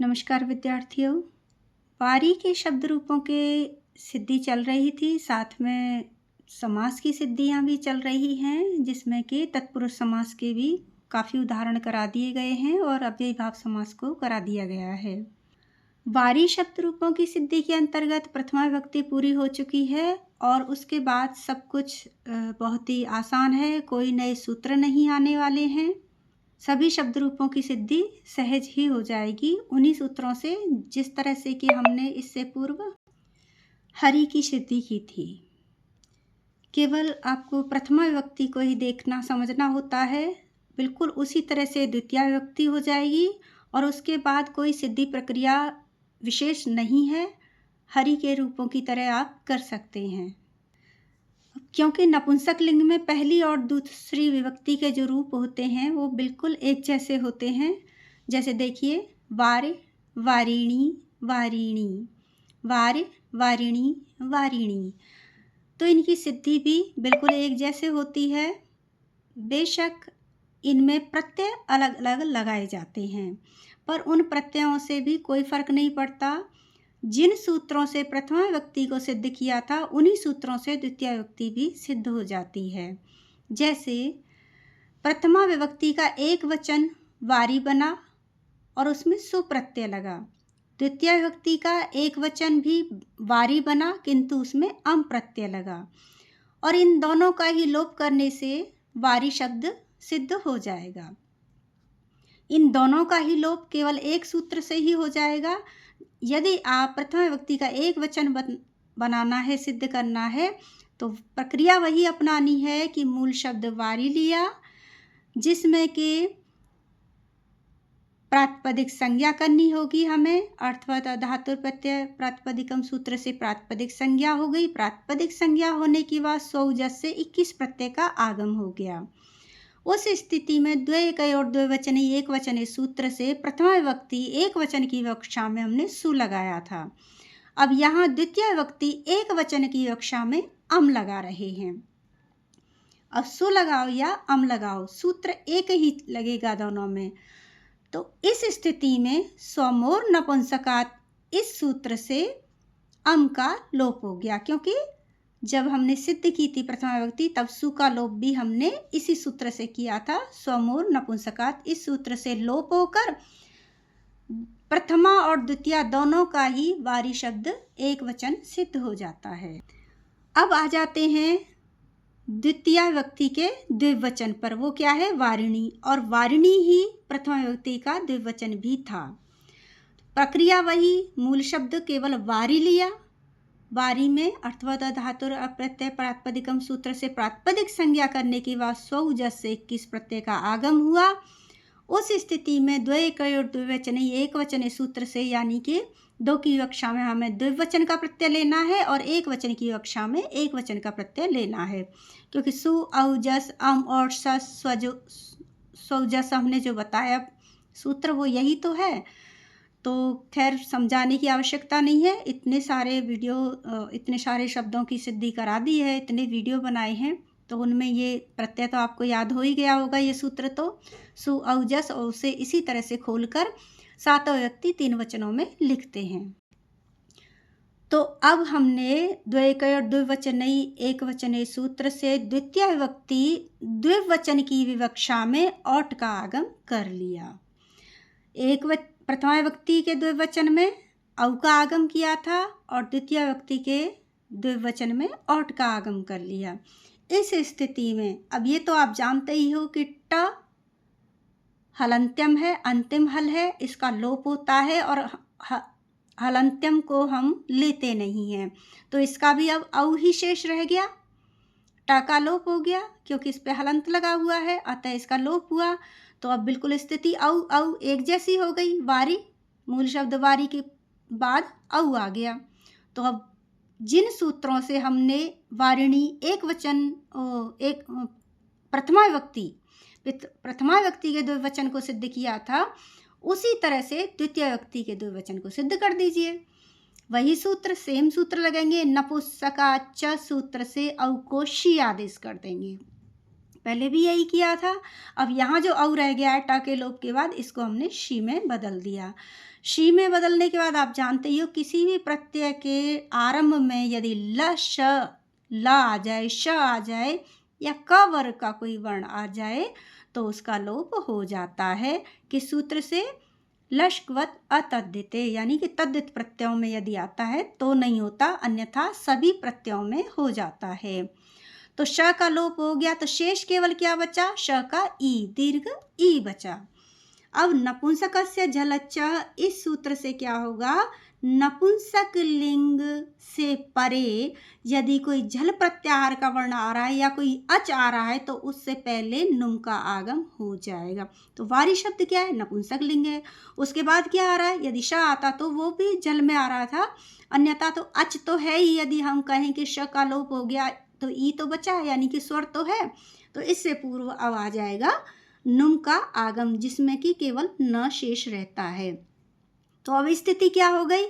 नमस्कार विद्यार्थियों। वारी के शब्द रूपों के सिद्धि चल रही थी, साथ में समास की सिद्धियां भी चल रही हैं, जिसमें कि तत्पुरुष समास के भी काफ़ी उदाहरण करा दिए गए हैं और अव्ययीभाव समास को करा दिया गया है। वारी शब्द रूपों की सिद्धि के अंतर्गत प्रथमा विभक्ति पूरी हो चुकी है और उसके बाद सब कुछ बहुत ही आसान है, कोई नए सूत्र नहीं आने वाले हैं। सभी शब्द रूपों की सिद्धि सहज ही हो जाएगी उन्हीं सूत्रों से, जिस तरह से कि हमने इससे पूर्व हरि की सिद्धि की थी। केवल आपको प्रथमा विभक्ति को ही देखना समझना होता है। बिल्कुल उसी तरह से द्वितीया विभक्ति हो जाएगी और उसके बाद कोई सिद्धि प्रक्रिया विशेष नहीं है, हरि के रूपों की तरह आप कर सकते हैं। क्योंकि नपुंसक लिंग में पहली और दूसरी विभक्ति के जो रूप होते हैं वो बिल्कुल एक जैसे होते हैं। जैसे देखिए, वार, वारिणी, वारिणी, वार, वारिणी, वारिणी, तो इनकी सिद्धि भी बिल्कुल एक जैसे होती है। बेशक इनमें प्रत्यय अलग अलग लगाए जाते हैं, पर उन प्रत्ययों से भी कोई फर्क नहीं पड़ता। जिन सूत्रों से प्रथमा विभक्ति को सिद्ध किया था उन्हीं सूत्रों से द्वितीय विभक्ति भी सिद्ध हो जाती है। जैसे प्रथमा विभक्ति का एक वचन वारी बना और उसमें सु प्रत्यय लगा। द्वितीय विभक्ति का एक वचन भी वारी बना किंतु उसमें अम प्रत्यय लगा, और इन दोनों का ही लोप करने से वारी शब्द सिद्ध हो जाएगा। इन दोनों का ही लोप केवल एक सूत्र से ही हो जाएगा। यदि आप प्रथमा विभक्ति का एक वचन बनाना है, सिद्ध करना है, तो प्रक्रिया वही अपनानी है कि मूल शब्द वारी लिया, जिसमें कि प्रातिपदिक संज्ञा करनी होगी हमें, अर्थवत धातु प्रत्यय प्रातिपदिकम सूत्र से प्रातिपदिक संज्ञा हो गई। प्रातिपदिक संज्ञा होने के बाद स्वउजस से 21 प्रत्यय का आगम हो गया। उस स्थिति में द्वैकय और द्विवचनी एक वचने सूत्र से प्रथमा विभक्ति एक वचन की विवक्षा में हमने सु लगाया था। अब यहाँ द्वितीय विभक्ति एक वचन की विवक्षा में अम लगा रहे हैं। अब सु लगाओ या अम लगाओ, सूत्र एक ही लगेगा दोनों में। तो इस स्थिति में स्वमोर नपुंसकात इस सूत्र से अम का लोप हो गया, क्योंकि जब हमने सिद्ध की थी प्रथमा विभक्ति तब सु का लोप भी हमने इसी सूत्र से किया था। स्वमोर नपुंसकात इस सूत्र से लोप होकर प्रथमा और द्वितीय दोनों का ही वारी शब्द एक वचन सिद्ध हो जाता है। अब आ जाते हैं द्वितीय विभक्ति के द्विवचन पर। वो क्या है? वारिणी, और वारिणी ही प्रथमा विभक्ति का द्विवचन भी था। प्रक्रिया वही, मूल शब्द केवल वारी लिया, वारी में अर्थवत धातुर अप्रत्यय प्रातिपदिकम सूत्र से प्रातिपदिक संज्ञा करने के बाद स्वउजस से 21 प्रत्यय का आगम हुआ। उस स्थिति में द्वैकय और द्विवचनी एक वचने सूत्र से, यानी कि दो की विवक्षा में हमें द्विवचन का प्रत्यय लेना है और एक वचन की विवक्षा में एक वचन का प्रत्यय लेना है, क्योंकि सु औजस अम और स्वउजस हमने जो बताया सूत्र वो यही तो है। तो खैर समझाने की आवश्यकता नहीं है, इतने सारे शब्दों की सिद्धि करा दी है, इतने वीडियो बनाए हैं, तो उनमें ये प्रत्यय तो आपको याद हो ही गया होगा। ये सूत्र तो सु औजस, और उसे इसी तरह से खोलकर सातों व्यक्ति तीन वचनों में लिखते हैं। तो अब हमने द्वैकय और द्विवचनी एक वचने सूत्र से द्वितीय विभक्ति द्विवचन की विवक्षा में औट का आगम कर लिया। प्रथमा विभक्ति के द्विवचन में औ का आगम किया था और द्वितीय विभक्ति के द्विवचन में औट का आगम कर लिया। इस स्थिति में अब ये तो आप जानते ही हो कि ट हलंत्यम है, अंतिम हल है, इसका लोप होता है और हलंत्यम को हम लेते नहीं हैं, तो इसका भी अब औ ही शेष रह गया। ट का लोप हो गया क्योंकि इस पे हलंत लगा हुआ है, अतः इसका लोप हुआ। तो अब बिल्कुल स्थिति औ एक जैसी हो गई। वारी, मूल शब्द वारी के बाद औ आ गया। तो अब जिन सूत्रों से हमने वारिणी एक वचन एक प्रथमा विभक्ति के द्विवचन को सिद्ध किया था, उसी तरह से द्वितीय विभक्ति के द्विवचन को सिद्ध कर दीजिए। वही सूत्र, सेम सूत्र लगेंगे। नपुंसका च सूत्र से औ को शी आदेश कर देंगे। पहले भी यही किया था। अब यहाँ जो औ रह गया है ट के लोप के बाद, इसको हमने शी में बदल दिया। शी में बदलने के बाद आप जानते ही हो, किसी भी प्रत्यय के आरंभ में यदि ल, श, ल आ जाए, श आ जाए या क वर्ग का कोई वर्ण आ जाए तो उसका लोप हो जाता है। किस सूत्र से? लश्कवत अतद्धिते, यानी कि तद्धित प्रत्ययों में यदि आता है तो नहीं होता, अन्यथा सभी प्रत्ययों में हो जाता है। तो श का लोप हो गया, तो शेष केवल क्या बचा? श का ई, दीर्घ ई बचा। अब नपुंसकस्य झलच्च, इस सूत्र से क्या होगा? नपुंसक लिंग से परे यदि कोई झल प्रत्याहार का वर्ण आ रहा है या कोई अच आ रहा है तो उससे पहले नुम का आगम हो जाएगा। तो वारी शब्द क्या है? नपुंसक लिंग है। उसके बाद क्या आ रहा है? यदि श आता तो वो भी जल में आ रहा था, अन्यथा तो अच तो है ही। यदि हम कहें कि श का लोप हो गया तो ई तो बचा है, यानी कि स्वर तो है, तो इससे पूर्व अब आ जाएगा नुम का आगम, जिसमें कि केवल न शेष रहता है। तो अब स्थिति क्या हो गई?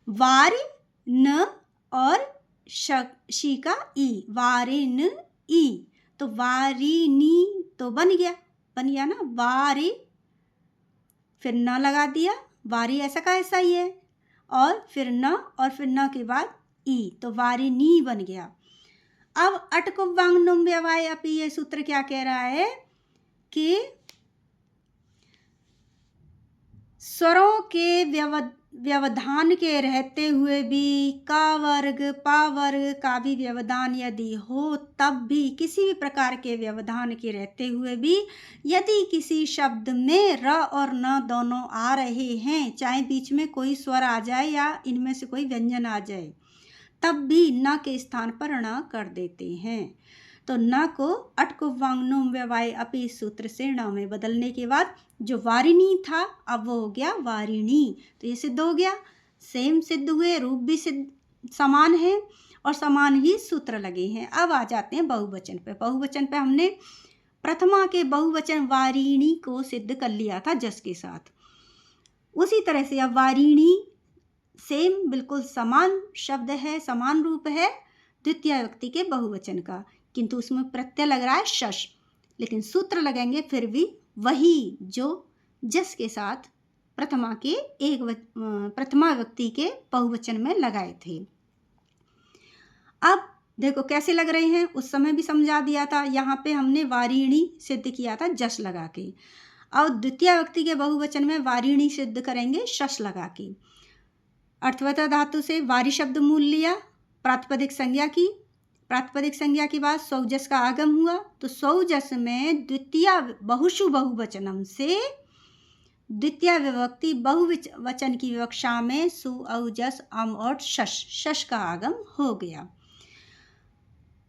वारि न और शी का ई, वारिन ई, तो वारिनी तो बन गया ना, वारि, फिर न लगा दिया, वारी ऐसा का ऐसा ही है, और फिर न के बाद ई, तो वारिनी बन गया। अब अटकुवांग नुम व्यवाय अपि, ये सूत्र क्या कह रहा है कि स्वरों के व्यवधान के रहते हुए भी का वर्ग पा वर्ग का भी व्यवधान यदि हो, तब भी किसी भी प्रकार के व्यवधान के रहते हुए भी यदि किसी शब्द में र और न दोनों आ रहे हैं, चाहे बीच में कोई स्वर आ जाए या इनमें से कोई व्यंजन आ जाए, तब भी न के स्थान पर ण कर देते हैं। तो न को अटकुवांग नुम व्यवाय अपि सूत्र से ण में बदलने के बाद जो वारिणी था अब वो हो गया वारिणी। तो ये सिद्ध हो गया, सेम सिद्ध हुए, रूप भी सिद्ध समान है और समान ही सूत्र लगे हैं। अब आ जाते हैं बहुवचन पे। बहुवचन पे हमने प्रथमा के बहुवचन वारिणी को सिद्ध कर लिया था जस के साथ। उसी तरह से अब वारिणी सेम बिल्कुल समान शब्द है, समान रूप है द्वितीय व्यक्ति के बहुवचन का, किंतु उसमें प्रत्यय लग रहा है शश, लेकिन सूत्र लगेंगे फिर भी वही जो जस के साथ प्रथमा व्यक्ति के बहुवचन में लगाए थे। अब देखो कैसे लग रहे हैं, उस समय भी समझा दिया था। यहाँ पे हमने वारिणी सिद्ध किया था जस लगा के, और द्वितीय व्यक्ति के बहुवचन में वारिणी सिद्ध करेंगे शश लगा के। अर्थवता धातु से वारी शब्द मूल लिया, प्रातिपदिक संज्ञा की, प्रातिपदिक संज्ञा के बाद सौजस का आगम हुआ, तो सौजस में द्वितीय बहुषु बहुवचनम से द्वितीय विभक्ति बहुवचन की विवक्षा में सु औजस अम और शश का आगम हो गया।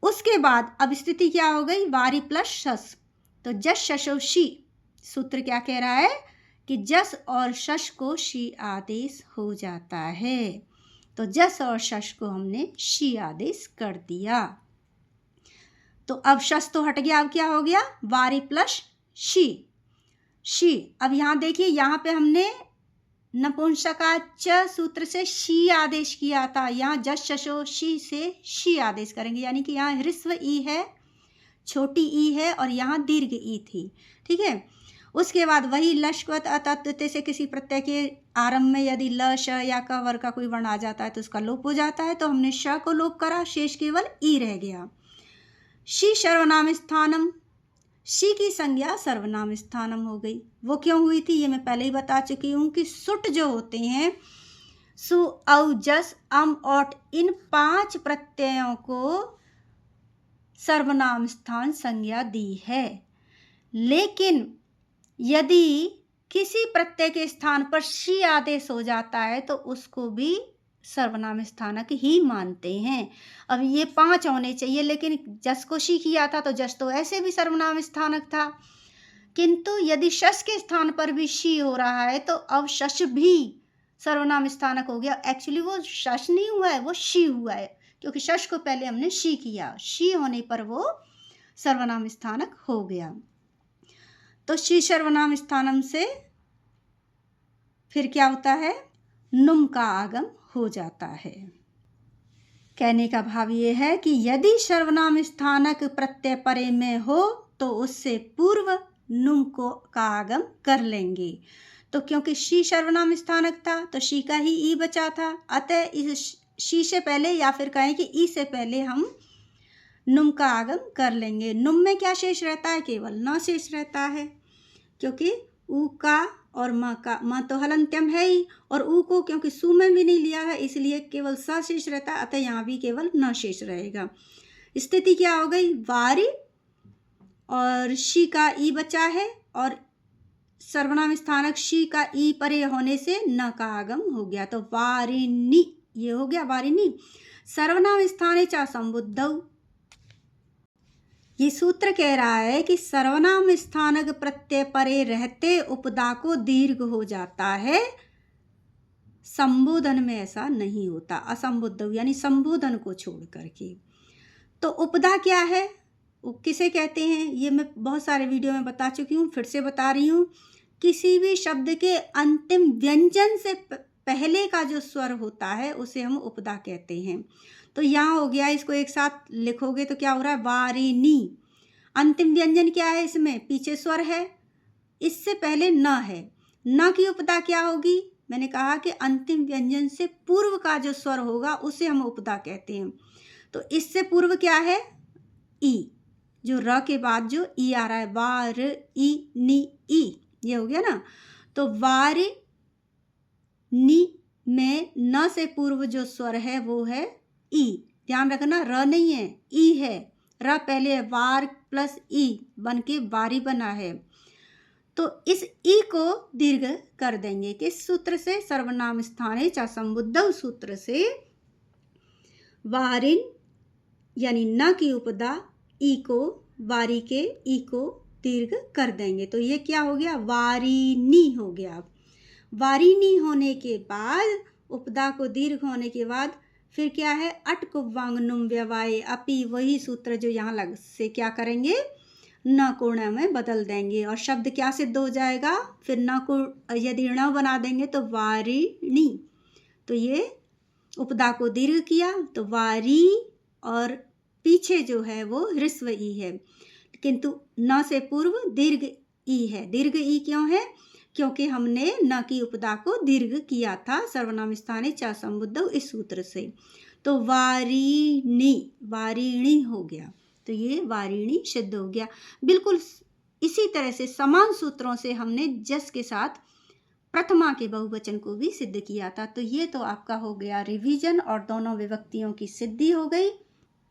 उसके बाद अब स्थिति क्या हो गई? वारी प्लस शस, तो जस शशो शी, सूत्र क्या कह रहा है कि जस और शश को शी आदेश हो जाता है। तो जस और शश को हमने शी आदेश कर दिया। तो अब शस तो हट गया, अब क्या हो गया? वारी प्लस शी। अब यहाँ देखिए, यहाँ पे हमने नपुंसकाच सूत्र से शी आदेश किया था, यहाँ जस शशो शी से शी आदेश करेंगे, यानी कि यहाँ ह्रस्व ई है, छोटी ई है और यहाँ दीर्घ ई थी। ठीक है, उसके बाद वही लश्कवत अतत्व से किसी प्रत्यय के आरंभ में यदि ल श या क वर्ग का कोई वर्ण आ जाता है तो उसका लोप हो जाता है, तो हमने श को लोप करा, शेष केवल ई रह गया। शी सर्वनाम स्थानम, शी की संज्ञा सर्वनाम स्थानम हो गई। वो क्यों हुई थी ये मैं पहले ही बता चुकी हूँ कि सुट जो होते हैं, सु औ जस अम औट, इन 5 प्रत्ययों को सर्वनाम स्थान संज्ञा दी है। लेकिन यदि किसी प्रत्यय के स्थान पर शी आदेश हो जाता है तो उसको भी सर्वनाम स्थानक ही मानते हैं। अब ये 5 होने चाहिए, लेकिन जस को शी किया था तो जस तो ऐसे भी सर्वनाम स्थानक था, किंतु यदि शश के स्थान पर भी शी हो रहा है तो अब शश भी सर्वनाम स्थानक हो गया। एक्चुअली वो शश नहीं हुआ है, वो शी हुआ है, क्योंकि शश को पहले हमने शी किया, शी होने पर वो सर्वनाम स्थानक हो गया। तो शी सर्वनाम स्थानम से फिर क्या होता है? नुम का आगम हो जाता है। कहने का भाव ये है कि यदि सर्वनाम स्थानक प्रत्यय परे में हो तो उससे पूर्व नुम को का आगम कर लेंगे। तो क्योंकि शी सर्वनाम स्थानक था तो शी का ही ई बचा था, अतः इस शी से पहले या फिर कहें कि ई से पहले हम नुम का आगम कर लेंगे। नुम में क्या शेष रहता है? केवल न शेष रहता है, क्योंकि ऊ का और म का, म तो हलंत्यम है ही, और ऊ को क्योंकि सु में भी नहीं लिया है इसलिए केवल स शेष रहता है, अतः यहाँ भी केवल न शेष रहेगा। स्थिति क्या हो गई? वारी और शी का ई बचा है और सर्वनाम स्थानक शी का ई परे होने से न का आगम हो गया, तो वारिणी ये हो गया वारिणी। सर्वनाम स्थाने चा संबुद्धौ, ये सूत्र कह रहा है कि सर्वनाम स्थानक प्रत्यय परे रहते उपदा को दीर्घ हो जाता है, संबोधन में ऐसा नहीं होता। असंबुद्ध यानी संबोधन को छोड़ करके। तो उपदा क्या है, किसे कहते हैं, ये मैं बहुत सारे वीडियो में बता चुकी हूँ, फिर से बता रही हूँ। किसी भी शब्द के अंतिम व्यंजन से पहले का जो स्वर होता है उसे हम उपदा कहते हैं। तो यहाँ हो गया, इसको एक साथ लिखोगे तो क्या हो रहा है? वारिणी। अंतिम व्यंजन क्या है इसमें? पीछे स्वर है, इससे पहले न है। न की उपदा क्या होगी? मैंने कहा कि अंतिम व्यंजन से पूर्व का जो स्वर होगा उसे हम उपदा कहते हैं। तो इससे पूर्व क्या है? ई, जो र के बाद जो ई आ रहा है, वार ई नी ई, ये हो गया ना। तो वार नी में न से पूर्व जो स्वर है वो है ई। ध्यान रखना, र नहीं है, ई है। र पहले है, वार प्लस ई बन के वारी बना है। तो इस ई को दीर्घ कर देंगे किस सूत्र से? सर्वनाम स्थाने चा संबुद्धौ सूत्र से। वारिन यानी न की उपदा ई को, वारी के ई को दीर्घ कर देंगे, तो ये क्या हो गया? वारिनी हो गया। वारिनी होने के बाद, उपदा को दीर्घ होने के बाद फिर क्या है? अट कुव्वांग नुम व्यवाये अपि, वही सूत्र जो यहाँ लग से क्या करेंगे? न को ण में बदल देंगे और शब्द क्या सिद्ध हो जाएगा? फिर न को यदि ण बना देंगे तो वारिणी। तो ये उपदा को दीर्घ किया तो वारी, और पीछे जो है वो ह्रस्व ई है, किंतु न से पूर्व दीर्घ ई है। दीर्घ ई क्यों है? क्योंकि हमने न की उपदा को दीर्घ किया था सर्वनाम स्थाने चा संबुद्धौ इस सूत्र से। तो वारिणी, वारिणी हो गया, तो ये वारिणी सिद्ध हो गया। बिल्कुल इसी तरह से समान सूत्रों से हमने जस के साथ प्रथमा के बहुवचन को भी सिद्ध किया था। तो ये तो आपका हो गया रिवीजन और दोनों विभक्तियों की सिद्धि हो गई।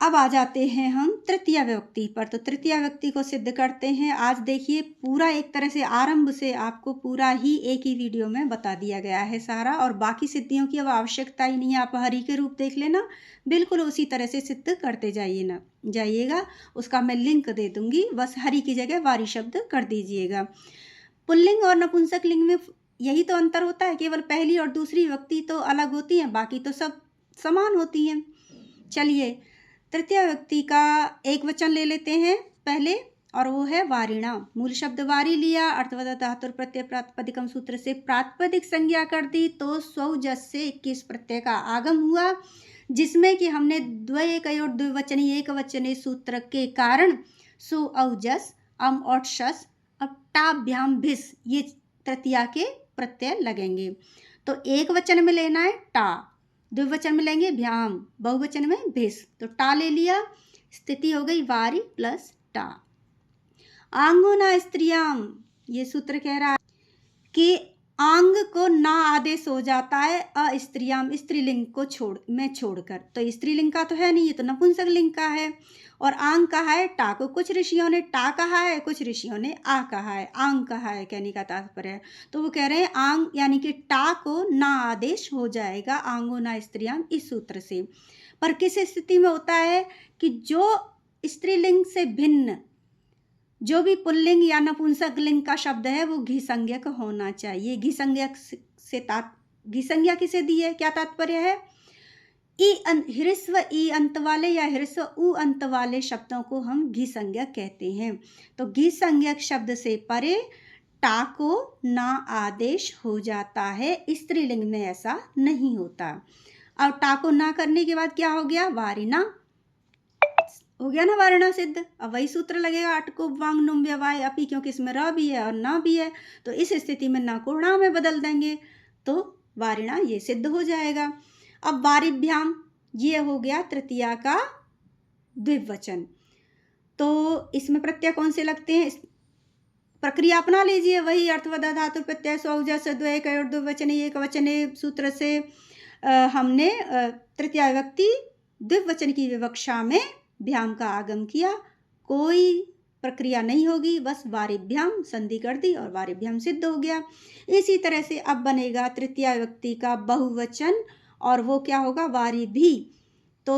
अब आ जाते हैं हम तृतीय विभक्ति पर। तो तृतीय विभक्ति को सिद्ध करते हैं। आज देखिए पूरा एक तरह से आरंभ से आपको पूरा ही एक ही वीडियो में बता दिया गया है सारा, और बाकी सिद्धियों की अब आवश्यकता ही नहीं है। आप हरि के रूप देख लेना, बिल्कुल उसी तरह से सिद्ध करते जाइएगा। उसका मैं लिंक दे दूंगी, बस हरि की जगह वारी शब्द कर दीजिएगा। पुल्लिंग और नपुंसक लिंग में यही तो अंतर होता है, केवल पहली और दूसरी विभक्ति तो अलग होती हैं, बाकी तो सब समान होती हैं। चलिए तृतीय व्यक्ति का एक वचन ले लेते हैं पहले, और वो है वारिणा। मूल शब्द वारी लिया, अर्थवत धातुर प्रत्यय प्रातिपदिकम सूत्र से प्रातिपदिक संज्ञा कर दी, तो स्वौ जस से 21 प्रत्यय का आगम हुआ, जिसमें कि हमने द्वैकयोर द्विवचनी एक वचने सूत्र के कारण सु औ जस अम और शस अब टाभ्याम भिस ये तृतीया के प्रत्यय लगेंगे। तो एक वचन में लेना है टा, द्विवचन में लेंगे भ्याम, बहुवचन में भिस। तो टा ले लिया, स्थिति हो गई वारी प्लस टा। आंगो ना स्त्रियाम, ये सूत्र कह रहा है कि आंग को ना आदेश हो जाता है अस्त्रियाम, स्त्रीलिंग को छोड़कर। तो स्त्रीलिंग का तो है नहीं, ये तो नपुंसक लिंग का है। और आंग कहा है टा को, कुछ ऋषियों ने टा कहा है, कुछ ऋषियों ने आ कहा है, आंग कहा है, कहने का तात्पर्य है। तो वो कह रहे हैं आंग यानी कि टा को ना आदेश हो जाएगा, आंगो ना स्त्रियाम इस सूत्र से। पर किस स्थिति में होता है कि जो स्त्रीलिंग से भिन्न जो भी पुल्लिंग या नपुंसक लिंग का शब्द है वो घी संज्ञक होना चाहिए। घी संज्ञा किसे दी है, क्या तात्पर्य है? ह्रस्व ई अंत वाले या ह्रस्व उ अंत वाले शब्दों को हम घी संज्ञक कहते हैं। तो घी संज्ञक शब्द से परे टा को ना आदेश हो जाता है, स्त्रीलिंग में ऐसा नहीं होता। अब टा को ना करने के बाद क्या हो गया, वारिना हो गया ना, वारणा सिद्ध। अब वही सूत्र लगेगा, अटको वांग नुम व्यवाय अपी, क्योंकि इसमें र भी है और ना भी है, तो इस स्थिति में ना को णा में बदल देंगे तो वारिणा ये सिद्ध हो जाएगा। अब वारिभ्याम, ये हो गया तृतीया का द्विवचन। तो इसमें प्रत्यय कौन से लगते हैं, प्रक्रिया अपना लीजिए, वही अर्थवद धातु प्रत्यय स्वौजस द्वय और द्विवचने एक वचने सूत्र से हमने तृतीया विभक्ति द्विवचन की विवक्षा में भ्याम का आगम किया। कोई प्रक्रिया नहीं होगी, बस वारिभ्याम संधि कर दी और वारिभ्याम सिद्ध हो गया। इसी तरह से अब बनेगा तृतीया विभक्ति का बहुवचन, और वो क्या होगा, वारिभी। तो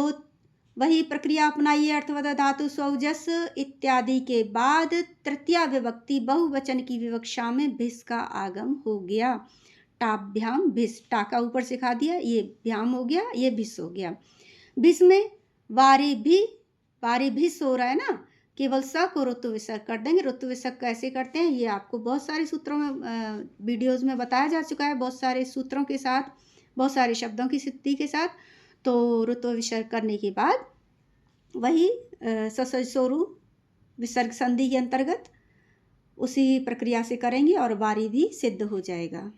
वही प्रक्रिया अपनाइए, अर्थवद धातु स्वौजस इत्यादि के बाद तृतीया विभक्ति बहुवचन की विवक्षा में भिस का आगम हो गया। टाभ्याम भिस, टा का ऊपर सिखा दिया, ये भ्याम हो गया, ये भिस हो गया। भिस में वारी भिस हो रहा है ना, केवल स को ऋतु विसर्ग कर देंगे। ऋतु विसर्ग कैसे करते हैं ये आपको बहुत सारे सूत्रों में वीडियोज़ में बताया जा चुका है, बहुत सारे सूत्रों के साथ, बहुत सारे शब्दों की सिद्धि के साथ। तो ऋतु विसर्ग करने के बाद वही ससोरु विसर्ग संधि के अंतर्गत उसी प्रक्रिया से करेंगे और वारी भी सिद्ध हो जाएगा।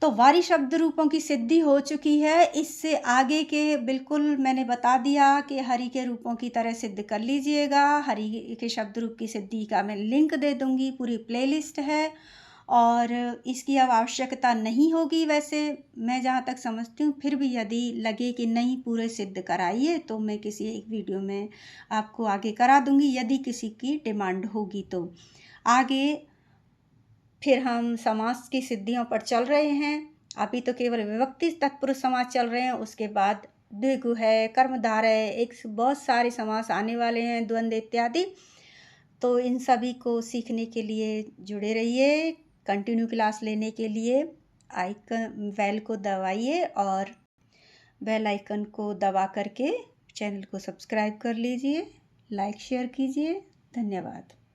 तो वारी शब्द रूपों की सिद्धि हो चुकी है। इससे आगे के बिल्कुल मैंने बता दिया कि हरि के रूपों की तरह सिद्ध कर लीजिएगा। हरि के शब्द रूप की सिद्धि का मैं लिंक दे दूंगी, पूरी प्लेलिस्ट है और इसकी अब आवश्यकता नहीं होगी। वैसे मैं जहाँ तक समझती हूँ, फिर भी यदि लगे कि नहीं पूरे सिद्ध कराइए तो मैं किसी एक वीडियो में आपको आगे करा दूंगी, यदि किसी की डिमांड होगी तो। आगे फिर हम समास की सिद्धियों पर चल रहे हैं। अभी तो केवल विभक्ति तत्पुरुष समास चल रहे हैं, उसके बाद द्विगु है, कर्मधार है, एक बहुत सारे समास आने वाले हैं, द्वंद्व इत्यादि। तो इन सभी को सीखने के लिए जुड़े रहिए। कंटिन्यू क्लास लेने के लिए आइकन बेल को दबाइए और बेल आइकन को दबा करके चैनल को सब्सक्राइब कर लीजिए, लाइक शेयर कीजिए। धन्यवाद।